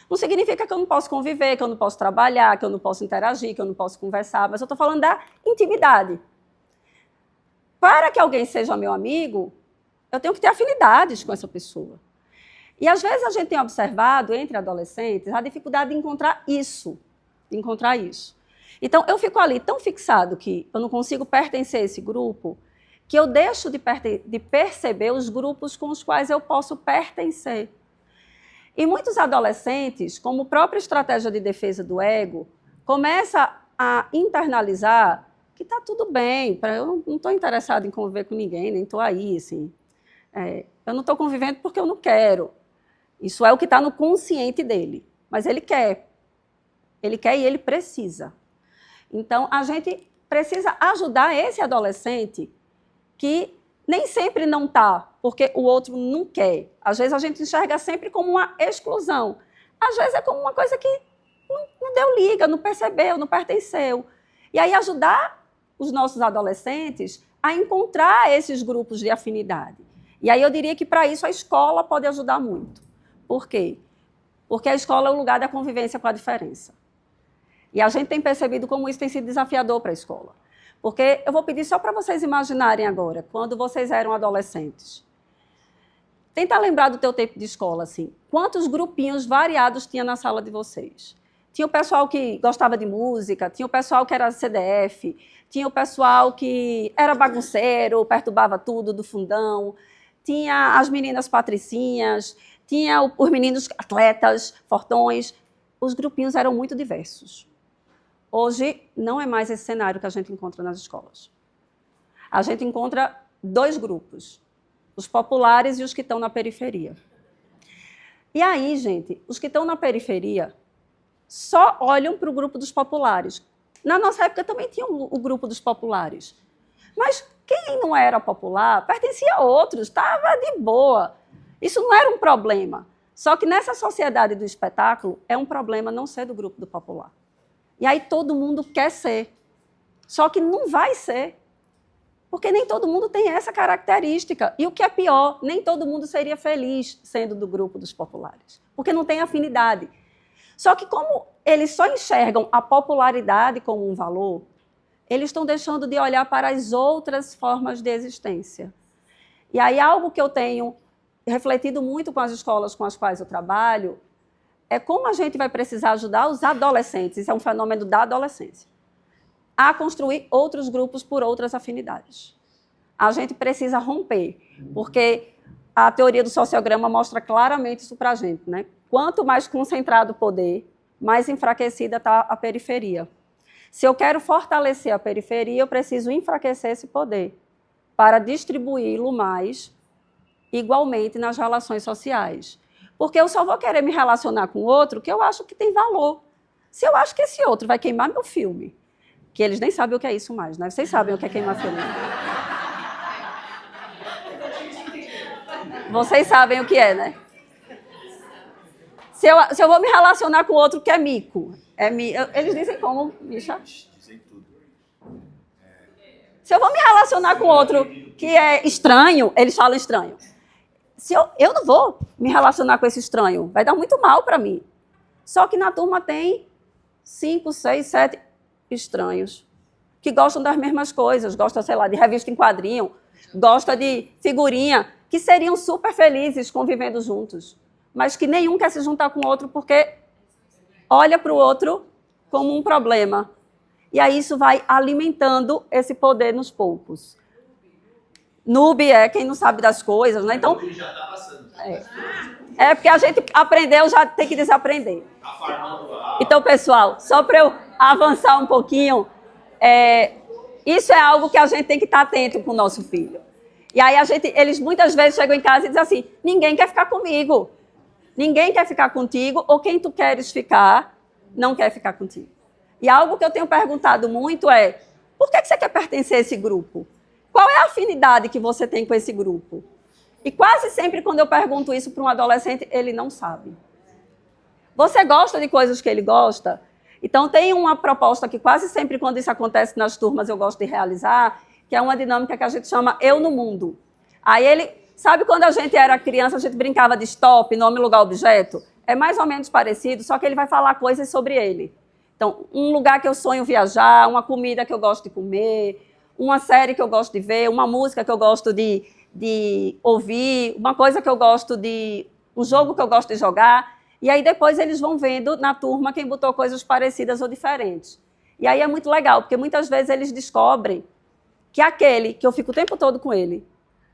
Não significa que eu não posso conviver, que eu não posso trabalhar, que eu não posso interagir, que eu não posso conversar, mas eu estou falando da intimidade. Para que alguém seja meu amigo, eu tenho que ter afinidades com essa pessoa. E às vezes a gente tem observado entre adolescentes a dificuldade de encontrar isso. Então, eu fico ali tão fixado que eu não consigo pertencer a esse grupo, que eu deixo de perceber os grupos com os quais eu posso pertencer. E muitos adolescentes, como própria estratégia de defesa do ego, começam a internalizar que está tudo bem, eu não estou interessado em conviver com ninguém, nem estou aí, assim. Eu não estou convivendo porque eu não quero. Isso é o que está no consciente dele, mas ele quer. Ele quer e ele precisa. Então, a gente precisa ajudar esse adolescente que nem sempre não está, porque o outro não quer. Às vezes a gente enxerga sempre como uma exclusão. Às vezes é como uma coisa que não deu liga, não percebeu, não pertenceu. E aí ajudar os nossos adolescentes a encontrar esses grupos de afinidade. E aí eu diria que para isso a escola pode ajudar muito. Por quê? Porque a escola é o lugar da convivência com a diferença. E a gente tem percebido como isso tem sido desafiador para a escola. Porque eu vou pedir só para vocês imaginarem agora, quando vocês eram adolescentes. Tenta lembrar do teu tempo de escola, assim. Quantos grupinhos variados tinha na sala de vocês? Tinha o pessoal que gostava de música, tinha o pessoal que era CDF, tinha o pessoal que era bagunceiro, perturbava tudo do fundão, tinha as meninas patricinhas, tinha os meninos atletas, fortões. Os grupinhos eram muito diversos. Hoje, não é mais esse cenário que a gente encontra nas escolas. A gente encontra dois grupos, os populares e os que estão na periferia. E aí, gente, os que estão na periferia só olham para o grupo dos populares. Na nossa época também tinha o grupo dos populares. Mas quem não era popular pertencia a outros, estava de boa. Isso não era um problema. Só que nessa sociedade do espetáculo, é um problema não ser do grupo do popular. E aí todo mundo quer ser. Só que não vai ser. Porque nem todo mundo tem essa característica. E o que é pior, nem todo mundo seria feliz sendo do grupo dos populares. Porque não tem afinidade. Só que como eles só enxergam a popularidade como um valor, eles estão deixando de olhar para as outras formas de existência. E aí algo que eu tenho refletido muito com as escolas com as quais eu trabalho é como a gente vai precisar ajudar os adolescentes, isso é um fenômeno da adolescência, a construir outros grupos por outras afinidades. A gente precisa romper, porque a teoria do sociograma mostra claramente isso para a gente, né? Quanto mais concentrado o poder, mais enfraquecida está a periferia. Se eu quero fortalecer a periferia, eu preciso enfraquecer esse poder para distribuí-lo mais igualmente nas relações sociais. Porque eu só vou querer me relacionar com outro que eu acho que tem valor. Se eu acho que esse outro vai queimar meu filme, que eles nem sabem o que é isso mais, né? Vocês sabem o que é queimar filme. Vocês sabem o que é, né? Se eu vou me relacionar com outro que é mico, eles dizem como, Misha? Dizem tudo. Se eu vou me relacionar com outro que é estranho, eles falam estranho. Se eu não vou me relacionar com esse estranho, vai dar muito mal para mim. Só que na turma tem 5, 6, 7 estranhos que gostam das mesmas coisas, gostam, sei lá, de revista em quadrinho, gostam de figurinha, que seriam super felizes convivendo juntos, mas que nenhum quer se juntar com o outro porque olha para o outro como um problema. E aí isso vai alimentando esse poder nos poucos. Noob é quem não sabe das coisas, né? Então, Ele já está passando. é porque a gente aprendeu, já tem que desaprender. Está farmando a... Então, pessoal, só para eu avançar um pouquinho, isso é algo que a gente tem que estar atento com o nosso filho. E aí eles muitas vezes chegam em casa e dizem assim, ninguém quer ficar comigo, ninguém quer ficar contigo, ou quem tu queres ficar, não quer ficar contigo. E algo que eu tenho perguntado muito é, por que você quer pertencer a esse grupo? Qual é a afinidade que você tem com esse grupo? E quase sempre quando eu pergunto isso para um adolescente, ele não sabe. Você gosta de coisas que ele gosta? Então, tem uma proposta que quase sempre, quando isso acontece nas turmas, eu gosto de realizar, que é uma dinâmica que a gente chama Eu no Mundo. Aí ele, sabe quando a gente era criança, a gente brincava de stop, nome, lugar, objeto? É mais ou menos parecido, só que ele vai falar coisas sobre ele. Então, um lugar que eu sonho viajar, uma comida que eu gosto de comer, uma série que eu gosto de ver, uma música que eu gosto de ouvir, uma coisa que eu gosto de... um jogo que eu gosto de jogar. E aí depois eles vão vendo na turma quem botou coisas parecidas ou diferentes. E aí é muito legal, porque muitas vezes eles descobrem que aquele que eu fico o tempo todo com ele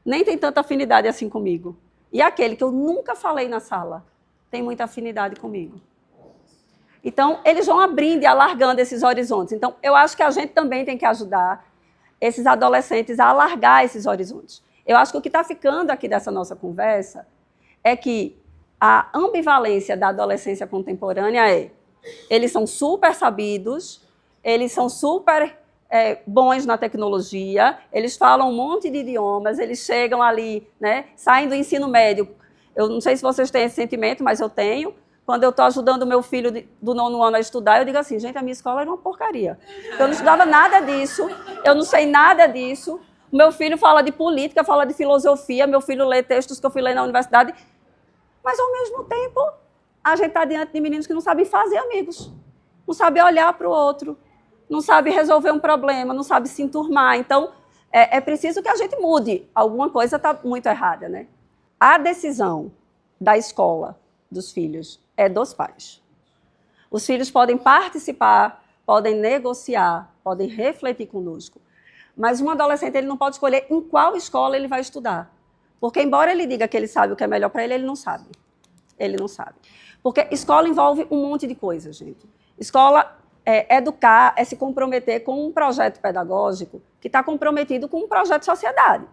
nem tem tanta afinidade assim comigo. E aquele que eu nunca falei na sala tem muita afinidade comigo. Então, eles vão abrindo e alargando esses horizontes. Então, eu acho que a gente também tem que ajudar esses adolescentes a alargar esses horizontes. Eu acho que o que está ficando aqui dessa nossa conversa é que a ambivalência da adolescência contemporânea eles são super sabidos, eles são super bons na tecnologia, eles falam um monte de idiomas, eles chegam ali, né, saem do ensino médio. Eu não sei se vocês têm esse sentimento, mas eu tenho. Quando eu estou ajudando o meu filho do 9º ano a estudar, eu digo assim, gente, a minha escola era uma porcaria. Eu não estudava nada disso, eu não sei nada disso. O meu filho fala de política, fala de filosofia, meu filho lê textos que eu fui ler na universidade. Mas, ao mesmo tempo, a gente está diante de meninos que não sabem fazer amigos, não sabem olhar para o outro, não sabem resolver um problema, não sabem se enturmar. Então, é preciso que a gente mude. Alguma coisa está muito errada, né? A decisão da escola dos filhos é dos pais. Os filhos podem participar, podem negociar, podem refletir conosco. Mas um adolescente ele não pode escolher em qual escola ele vai estudar. Porque, embora ele diga que ele sabe o que é melhor para ele, ele não sabe. Ele não sabe. Porque escola envolve um monte de coisas, gente. Escola educar, se comprometer com um projeto pedagógico que está comprometido com um projeto de sociedade.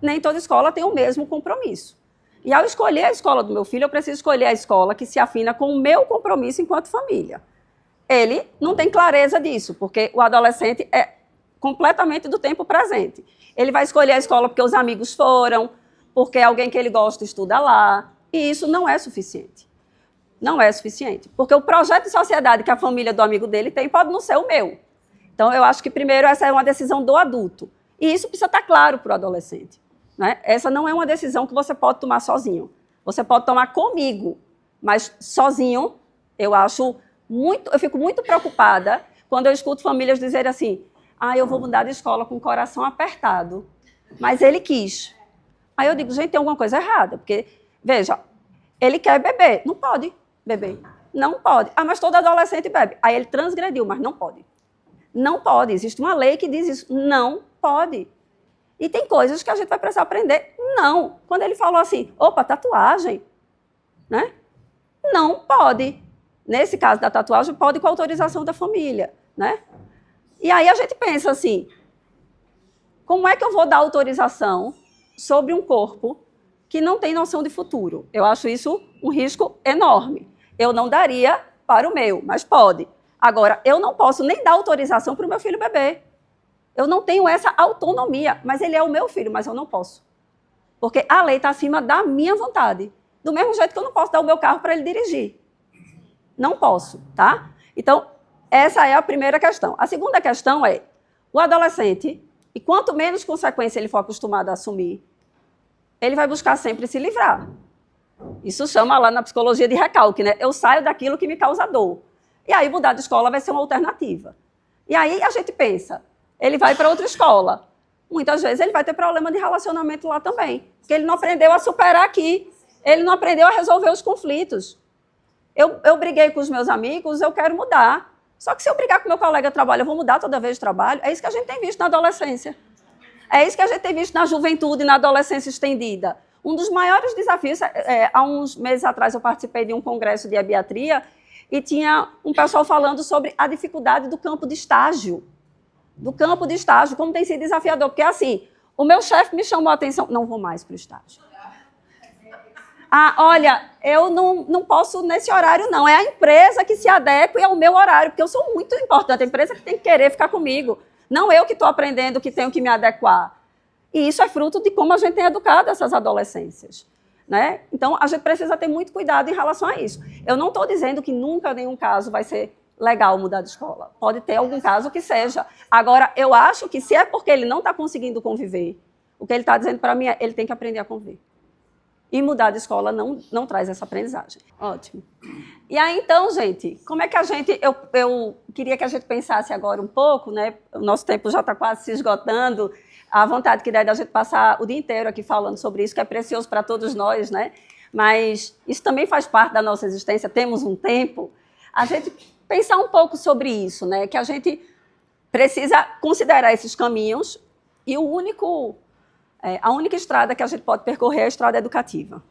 Nem toda escola tem o mesmo compromisso. E ao escolher a escola do meu filho, eu preciso escolher a escola que se afina com o meu compromisso enquanto família. Ele não tem clareza disso, porque o adolescente é completamente do tempo presente. Ele vai escolher a escola porque os amigos foram, porque alguém que ele gosta estuda lá, e isso não é suficiente. Não é suficiente, porque o projeto de sociedade que a família do amigo dele tem pode não ser o meu. Então, eu acho que, primeiro, essa é uma decisão do adulto, e isso precisa estar claro para o adolescente. Né? Essa não é uma decisão que você pode tomar sozinho. Você pode tomar comigo, mas sozinho, eu fico muito preocupada quando eu escuto famílias dizerem assim, eu vou mudar de escola com o coração apertado, mas ele quis. Aí eu digo, gente, tem alguma coisa errada, porque, veja, ele quer beber, não pode beber, não pode. Mas todo adolescente bebe. Aí ele transgrediu, mas não pode. Não pode, existe uma lei que diz isso, não pode. E tem coisas que a gente vai precisar aprender. Não. Quando ele falou assim, tatuagem, né? Não pode. Nesse caso da tatuagem, pode com a autorização da família, né? E aí a gente pensa assim, como é que eu vou dar autorização sobre um corpo que não tem noção de futuro? Eu acho isso um risco enorme. Eu não daria para o meu, mas pode. Agora, eu não posso nem dar autorização para o meu filho beber. Eu não tenho essa autonomia, mas ele é o meu filho, mas eu não posso. Porque a lei está acima da minha vontade. Do mesmo jeito que eu não posso dar o meu carro para ele dirigir. Não posso, tá? Então, essa é a primeira questão. A segunda questão é, o adolescente, e quanto menos consequência ele for acostumado a assumir, ele vai buscar sempre se livrar. Isso chama lá na psicologia de recalque, né? Eu saio daquilo que me causa dor. E aí mudar de escola vai ser uma alternativa. E aí a gente pensa, ele vai para outra escola. Muitas vezes ele vai ter problema de relacionamento lá também, porque ele não aprendeu a superar aqui, ele não aprendeu a resolver os conflitos. Eu briguei com os meus amigos, eu quero mudar. Só que se eu brigar com meu colega de trabalho, eu vou mudar toda vez de trabalho. É isso que a gente tem visto na adolescência. É isso que a gente tem visto na juventude e na adolescência estendida. Um dos maiores desafios, há uns meses atrás eu participei de um congresso de ebiatria e tinha um pessoal falando sobre a dificuldade do campo de estágio. Do campo de estágio, como tem sido desafiador. Porque, assim, o meu chefe me chamou a atenção, não vou mais para o estágio. Ah, olha, eu não posso nesse horário, não. É a empresa que se adequa ao meu horário, porque eu sou muito importante. A empresa que tem que querer ficar comigo. Não eu que estou aprendendo que tenho que me adequar. E isso é fruto de como a gente tem educado essas adolescências. Né? Então, a gente precisa ter muito cuidado em relação a isso. Eu não estou dizendo que nunca, em nenhum caso, vai ser legal mudar de escola. Pode ter algum caso que seja. Agora, eu acho que se é porque ele não está conseguindo conviver, o que ele está dizendo para mim é ele tem que aprender a conviver. E mudar de escola não traz essa aprendizagem. Ótimo. E aí, então, gente, como é que a gente... Eu queria que a gente pensasse agora um pouco, né? O nosso tempo já está quase se esgotando. A vontade que dá da gente passar o dia inteiro aqui falando sobre isso, que é precioso para todos nós, né? Mas isso também faz parte da nossa existência. Temos um tempo. A gente pensar um pouco sobre isso, né? Que a gente precisa considerar esses caminhos e a única estrada que a gente pode percorrer é a estrada educativa.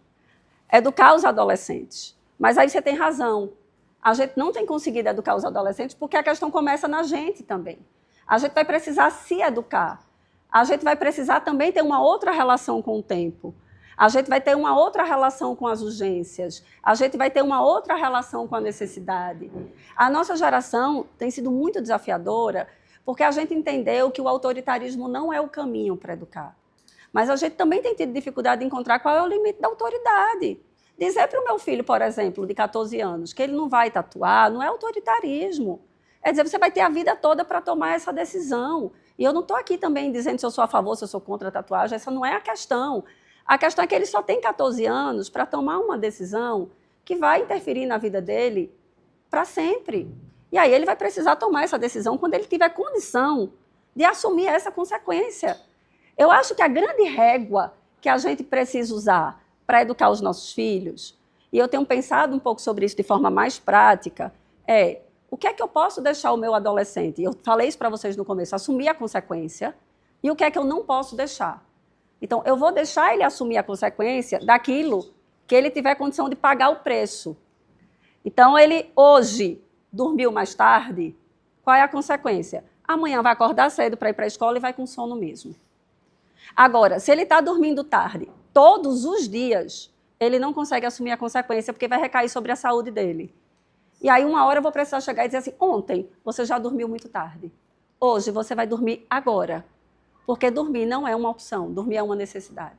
Educar os adolescentes. Mas aí você tem razão. A gente não tem conseguido educar os adolescentes porque a questão começa na gente também. A gente vai precisar se educar. A gente vai precisar também ter uma outra relação com o tempo. A gente vai ter uma outra relação com as urgências. A gente vai ter uma outra relação com a necessidade. A nossa geração tem sido muito desafiadora porque a gente entendeu que o autoritarismo não é o caminho para educar. Mas a gente também tem tido dificuldade de encontrar qual é o limite da autoridade. Dizer para o meu filho, por exemplo, de 14 anos, que ele não vai tatuar, não é autoritarismo. É dizer, você vai ter a vida toda para tomar essa decisão. E eu não estou aqui também dizendo se eu sou a favor, se eu sou contra a tatuagem, essa não é a questão. A questão é que ele só tem 14 anos para tomar uma decisão que vai interferir na vida dele para sempre. E aí ele vai precisar tomar essa decisão quando ele tiver condição de assumir essa consequência. Eu acho que a grande régua que a gente precisa usar para educar os nossos filhos, e eu tenho pensado um pouco sobre isso de forma mais prática, é o que é que eu posso deixar o meu adolescente? Eu falei isso para vocês no começo, assumir a consequência, e o que é que eu não posso deixar? Então, eu vou deixar ele assumir a consequência daquilo que ele tiver condição de pagar o preço. Então, ele hoje dormiu mais tarde, qual é a consequência? Amanhã vai acordar cedo para ir para a escola e vai com sono mesmo. Agora, se ele está dormindo tarde, todos os dias, ele não consegue assumir a consequência porque vai recair sobre a saúde dele. E aí, uma hora eu vou precisar chegar e dizer assim, ontem você já dormiu muito tarde. Hoje você vai dormir agora. Porque dormir não é uma opção, dormir é uma necessidade.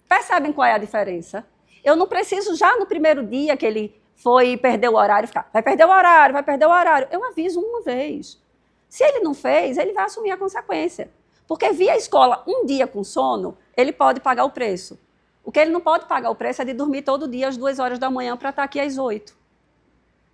Percebem qual é a diferença? Eu não preciso já no primeiro dia que ele foi e perdeu o horário, ficar, vai perder o horário, vai perder o horário. Eu aviso uma vez. Se ele não fez, ele vai assumir a consequência. Porque via escola um dia com sono, ele pode pagar o preço. O que ele não pode pagar o preço é de dormir todo dia às 2 horas da manhã para estar aqui às 8.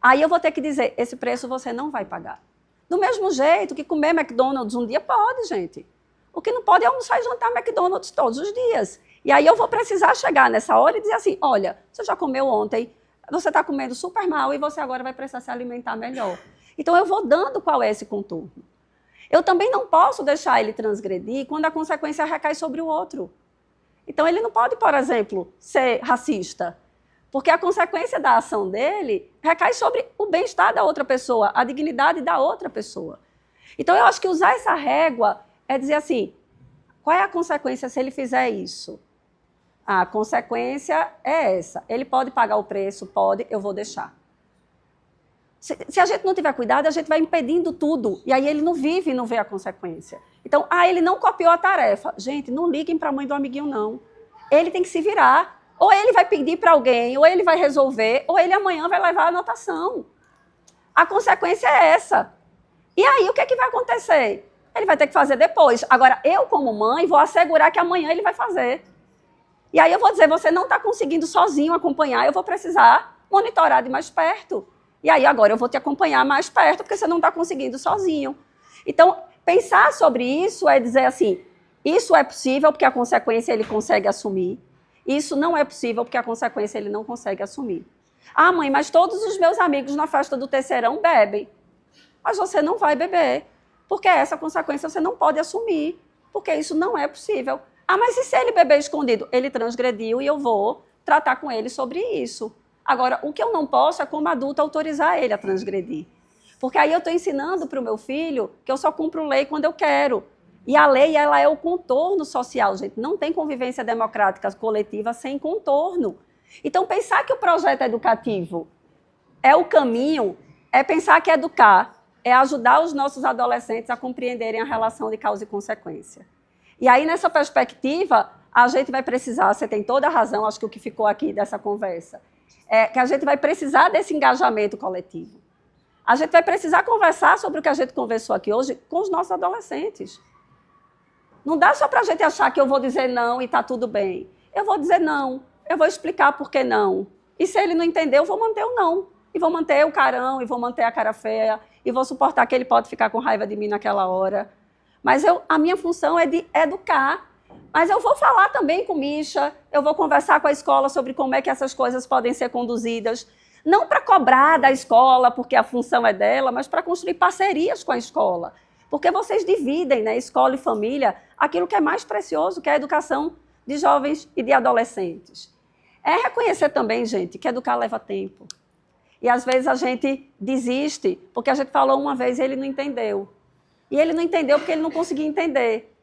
Aí eu vou ter que dizer, esse preço você não vai pagar. Do mesmo jeito que comer McDonald's um dia pode, gente. O que não pode é almoçar e jantar McDonald's todos os dias. E aí eu vou precisar chegar nessa hora e dizer assim, olha, você já comeu ontem, você está comendo super mal e você agora vai precisar se alimentar melhor. Então eu vou dando qual é esse contorno. Eu também não posso deixar ele transgredir quando a consequência recai sobre o outro. Então ele não pode, por exemplo, ser racista, porque a consequência da ação dele recai sobre o bem-estar da outra pessoa, a dignidade da outra pessoa. Então eu acho que usar essa régua é dizer assim, qual é a consequência se ele fizer isso? A consequência é essa. Ele pode pagar o preço? Pode, eu vou deixar. Se a gente não tiver cuidado, a gente vai impedindo tudo. E aí ele não vive e não vê a consequência. Então, ele não copiou a tarefa. Gente, não liguem para a mãe do amiguinho, não. Ele tem que se virar. Ou ele vai pedir para alguém, ou ele vai resolver, ou ele amanhã vai levar a anotação. A consequência é essa. E aí, o que é que vai acontecer? Ele vai ter que fazer depois. Agora, eu, como mãe, vou assegurar que amanhã ele vai fazer. E aí eu vou dizer, você não está conseguindo sozinho acompanhar, eu vou precisar monitorar de mais perto. E aí agora eu vou te acompanhar mais perto, porque você não está conseguindo sozinho. Então, pensar sobre isso é dizer assim, isso é possível porque a consequência ele consegue assumir. Isso não é possível porque a consequência ele não consegue assumir. Ah, mãe, mas todos os meus amigos na festa do terceirão bebem. Mas você não vai beber, porque essa consequência você não pode assumir. porque isso não é possível. Ah, mas e se ele beber escondido? Ele transgrediu e eu vou tratar com ele sobre isso. Agora, o que eu não posso é, como adulto, autorizar ele a transgredir. Porque aí eu estou ensinando para o meu filho que eu só cumpro lei quando eu quero. E a lei, ela é o contorno social, gente. Não tem convivência democrática coletiva sem contorno. Então, pensar que o projeto educativo é o caminho, é pensar que educar é ajudar os nossos adolescentes a compreenderem a relação de causa e consequência. E aí, nessa perspectiva, a gente vai precisar, você tem toda a razão, acho que o que ficou aqui dessa conversa, é que a gente vai precisar desse engajamento coletivo. A gente vai precisar conversar sobre o que a gente conversou aqui hoje com os nossos adolescentes. Não dá só para a gente achar que eu vou dizer não e está tudo bem. Eu vou dizer não, eu vou explicar por que não. E se ele não entender, eu vou manter o não. E vou manter o carão, e vou manter a cara feia, e vou suportar que ele pode ficar com raiva de mim naquela hora. Mas a minha função é de educar. Mas eu vou falar também com Misha, eu vou conversar com a escola sobre como é que essas coisas podem ser conduzidas. Não para cobrar da escola, porque a função é dela, mas para construir parcerias com a escola. Porque vocês dividem, né, escola e família, aquilo que é mais precioso, que é a educação de jovens e de adolescentes. É reconhecer também, gente, que educar leva tempo. E às vezes a gente desiste, porque a gente falou uma vez e ele não entendeu. E ele não entendeu porque ele não conseguia entender.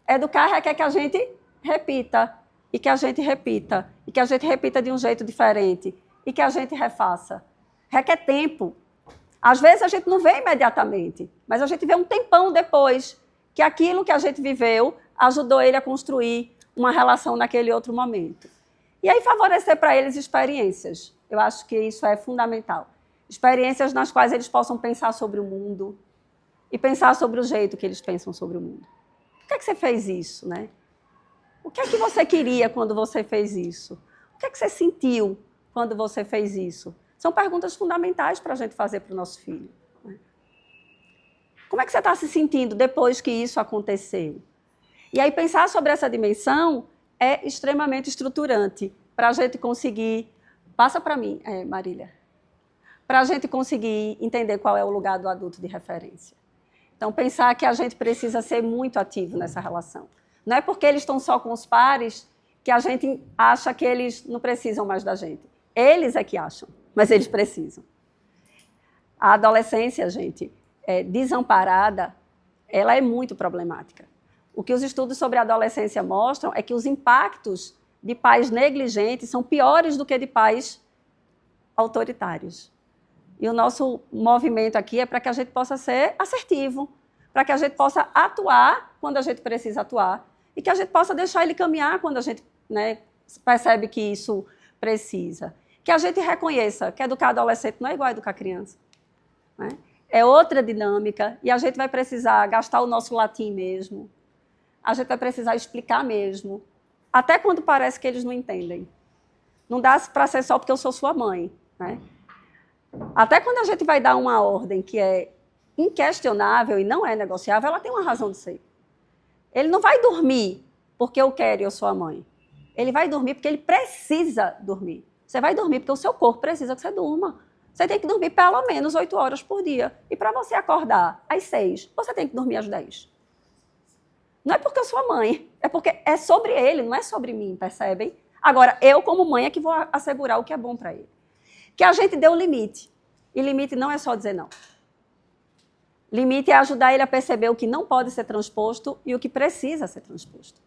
Educar requer que a gente repita, e que a gente repita, e que a gente repita de um jeito diferente, e que a gente refaça. Requer tempo. Às vezes a gente não vê imediatamente, mas a gente vê um tempão depois que aquilo que a gente viveu ajudou ele a construir uma relação naquele outro momento. E aí favorecer para eles experiências. Eu acho que isso é fundamental. Experiências nas quais eles possam pensar sobre o mundo e pensar sobre o jeito que eles pensam sobre o mundo. Por que é que você fez isso, né? O que é que você queria quando você fez isso? O que é que você sentiu quando você fez isso? São perguntas fundamentais para a gente fazer para o nosso filho. Né? Como é que você está se sentindo depois que isso aconteceu? E aí pensar sobre essa dimensão é extremamente estruturante para a gente conseguir... Passa para mim, Marília. Para a gente conseguir entender qual é o lugar do adulto de referência. Então, pensar que a gente precisa ser muito ativo nessa relação. Não é porque eles estão só com os pares que a gente acha que eles não precisam mais da gente. Eles é que acham, mas eles precisam. A adolescência, gente, desamparada, ela é muito problemática. O que os estudos sobre a adolescência mostram é que os impactos de pais negligentes são piores do que de pais autoritários. E o nosso movimento aqui é para que a gente possa ser assertivo, para que a gente possa atuar quando a gente precisa atuar e que a gente possa deixar ele caminhar quando a gente, né, percebe que isso precisa. Que a gente reconheça que educar adolescente não é igual a educar criança. Né? É outra dinâmica e a gente vai precisar gastar o nosso latim mesmo. A gente vai precisar explicar mesmo. Até quando parece que eles não entendem. Não dá para ser só porque eu sou sua mãe. Né? Até quando a gente vai dar uma ordem que é inquestionável e não é negociável, ela tem uma razão de ser. Ele não vai dormir porque eu quero e eu sou a mãe. Ele vai dormir porque ele precisa dormir. Você vai dormir porque o seu corpo precisa que você durma. Você tem que dormir pelo menos 8 horas por dia. E para você acordar às 6, você tem que dormir às 10. Não é porque eu sou a mãe, é porque é sobre ele, não é sobre mim, percebem? Agora, eu como mãe é que vou assegurar o que é bom para ele. Que a gente dê um limite. E limite não é só dizer não. Limite é ajudar ele a perceber o que não pode ser transposto e o que precisa ser transposto.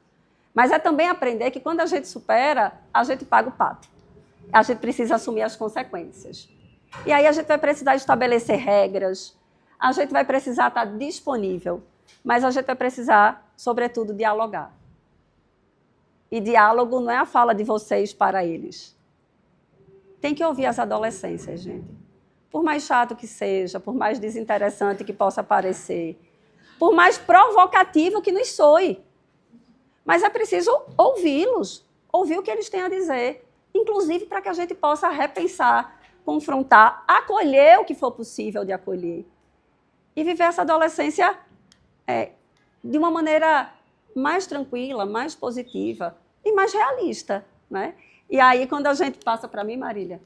Mas é também aprender que quando a gente supera, a gente paga o pato. A gente precisa assumir as consequências. E aí a gente vai precisar estabelecer regras, a gente vai precisar estar disponível, mas a gente vai precisar, sobretudo, dialogar. E diálogo não é a fala de vocês para eles. Tem que ouvir as adolescências, gente. Por mais chato que seja, por mais desinteressante que possa parecer, por mais provocativo que nos soe. Mas é preciso ouvi-los, ouvir o que eles têm a dizer, inclusive para que a gente possa repensar, confrontar, acolher o que for possível de acolher e viver essa adolescência de uma maneira mais tranquila, mais positiva e mais realista. Né? E aí, quando a gente passa para mim, Marília,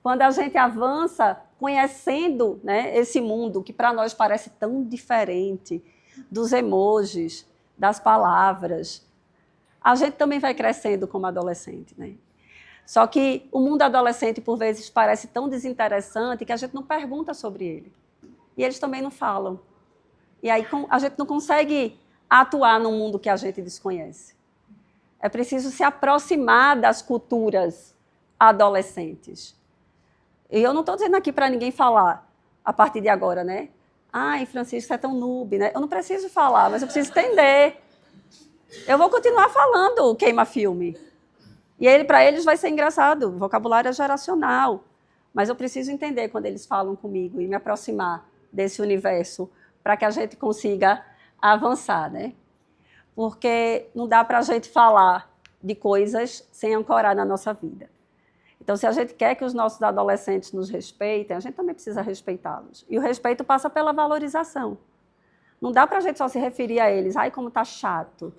quando a gente avança conhecendo, né, esse mundo que para nós parece tão diferente, dos emojis, das palavras. A gente também vai crescendo como adolescente, né? Só que o mundo adolescente, por vezes, parece tão desinteressante que a gente não pergunta sobre ele. E eles também não falam. E aí a gente não consegue atuar num mundo que a gente desconhece. É preciso se aproximar das culturas adolescentes. E eu não estou dizendo aqui para ninguém falar a partir de agora, né? Ai, Francisco, você é tão noob, né? Eu não preciso falar, mas eu preciso entender. Eu vou continuar falando o queima-filme. E para eles vai ser engraçado, o vocabulário é geracional. Mas eu preciso entender quando eles falam comigo e me aproximar desse universo para que a gente consiga avançar, né? Porque não dá para a gente falar de coisas sem ancorar na nossa vida. Então, se a gente quer que os nossos adolescentes nos respeitem, a gente também precisa respeitá-los. E o respeito passa pela valorização. Não dá para a gente só se referir a eles, ai, como está chato.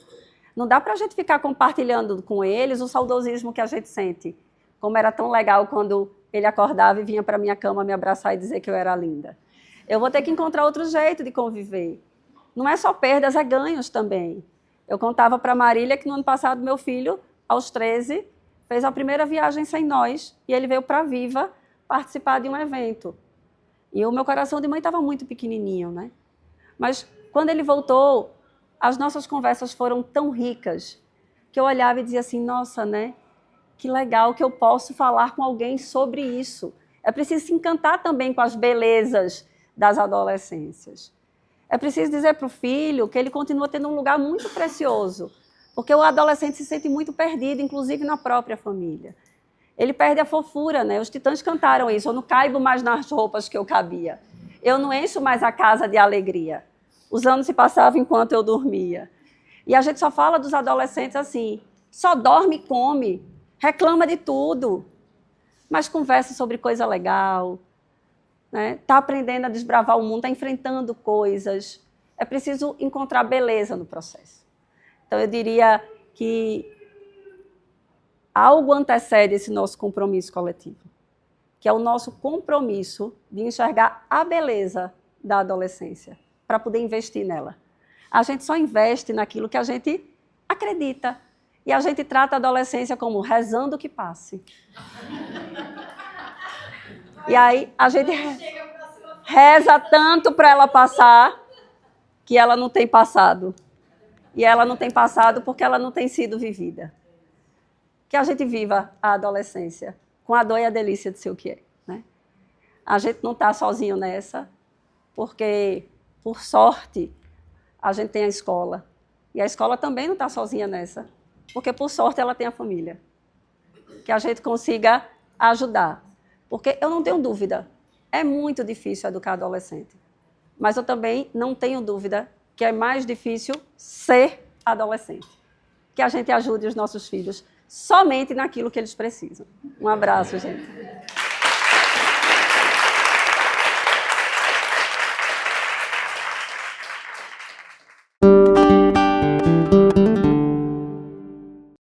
Não dá para a gente ficar compartilhando com eles o saudosismo que a gente sente. Como era tão legal quando ele acordava e vinha para a minha cama me abraçar e dizer que eu era linda. Eu vou ter que encontrar outro jeito de conviver. Não é só perdas, é ganhos também. Eu contava para a Marília que no ano passado meu filho, aos 13, fez a primeira viagem sem nós e ele veio para Viva participar de um evento. E o meu coração de mãe estava muito pequenininho, né? Mas quando ele voltou, as nossas conversas foram tão ricas que eu olhava e dizia assim, nossa, né? Que legal que eu posso falar com alguém sobre isso. É preciso se encantar também com as belezas das adolescências. É preciso dizer para o filho que ele continua tendo um lugar muito precioso, porque o adolescente se sente muito perdido, inclusive na própria família. Ele perde a fofura, né? Os Titãs cantaram isso, eu não caibo mais nas roupas que eu cabia. Eu não encho mais a casa de alegria. Os anos se passavam enquanto eu dormia. E a gente só fala dos adolescentes assim, só dorme e come, reclama de tudo, mas conversa sobre coisa legal, né? Tá aprendendo a desbravar o mundo, está enfrentando coisas. É preciso encontrar beleza no processo. Então, eu diria que algo antecede esse nosso compromisso coletivo, que é o nosso compromisso de enxergar a beleza da adolescência, para poder investir nela. A gente só investe naquilo que a gente acredita. E a gente trata a adolescência como rezando que passe. E aí a gente reza tanto para ela passar que ela não tem passado. E ela não tem passado porque ela não tem sido vivida. Que a gente viva a adolescência com a dor e a delícia de ser o que é, né? A gente não está sozinho nessa, porque, por sorte, a gente tem a escola. E a escola também não está sozinha nessa, porque, por sorte, ela tem a família. Que a gente consiga ajudar. Porque eu não tenho dúvida, é muito difícil educar adolescente. Mas eu também não tenho dúvida que é mais difícil ser adolescente. Que a gente ajude os nossos filhos somente naquilo que eles precisam. Um abraço, gente.